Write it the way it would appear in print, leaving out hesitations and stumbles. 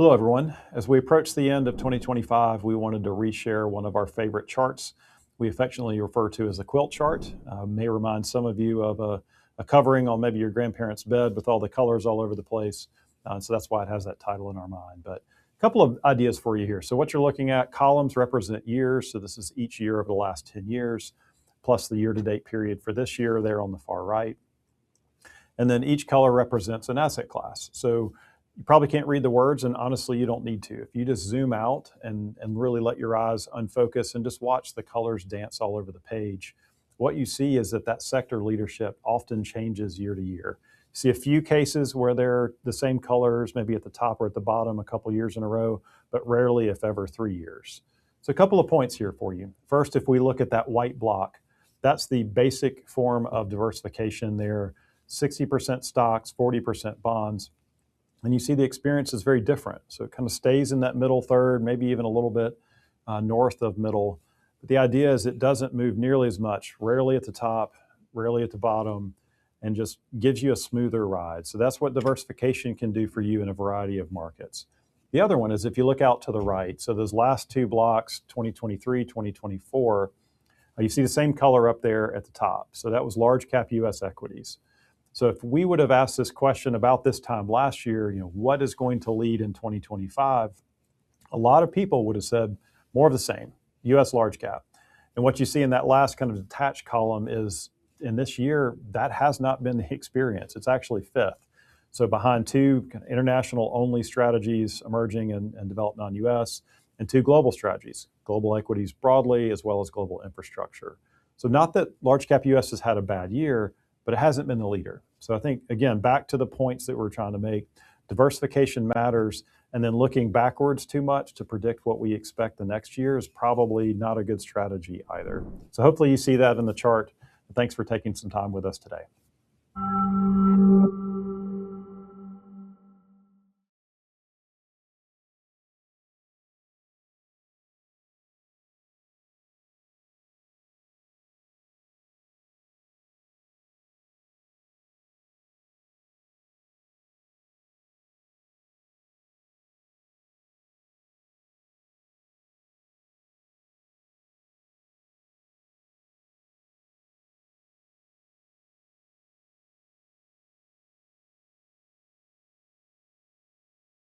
Hello, everyone. As we approach the end of 2025, we wanted to reshare one of our favorite charts we affectionately refer to as a quilt chart. May remind some of you of a covering on maybe your grandparents' bed with all the colors all over the place. So that's why it has that title in our mind. But a couple of ideas for you here. So what you're looking at, columns represent years. So this is each year over the last 10 years, plus the year-to-date period for this year there on the far right. And then each color represents an asset class. So you probably can't read the words, and honestly, you don't need to. If you just zoom out and really let your eyes unfocus and just watch the colors dance all over the page, what you see is that sector leadership often changes year to year. You see a few cases where they're the same colors, maybe at the top or at the bottom a couple years in a row, but rarely, if ever, 3 years. So a couple of points here for you. First, if we look at that white block, that's the basic form of diversification there. 60% stocks, 40% bonds. And you see the experience is very different. So it kind of stays in that middle third, maybe even a little bit north of middle. But the idea is it doesn't move nearly as much, rarely at the top, rarely at the bottom, and just gives you a smoother ride. So that's what diversification can do for you in a variety of markets. The other one is if you look out to the right, so those last two blocks, 2023, 2024, you see the same color up there at the top. So that was large cap US equities. So if we would have asked this question about this time last year, what is going to lead in 2025? A lot of people would have said more of the same, US large cap. And what you see in that last kind of detached column is in this year, that has not been the experience. It's actually fifth. So behind two kind of international only strategies, emerging and developed non-US, and two global strategies, global equities broadly, as well as global infrastructure. So not that large cap US has had a bad year, but it hasn't been the leader. So I think, again, back to the points that we're trying to make, diversification matters, and then looking backwards too much to predict what we expect the next year is probably not a good strategy either. So hopefully you see that in the chart. Thanks for taking some time with us today.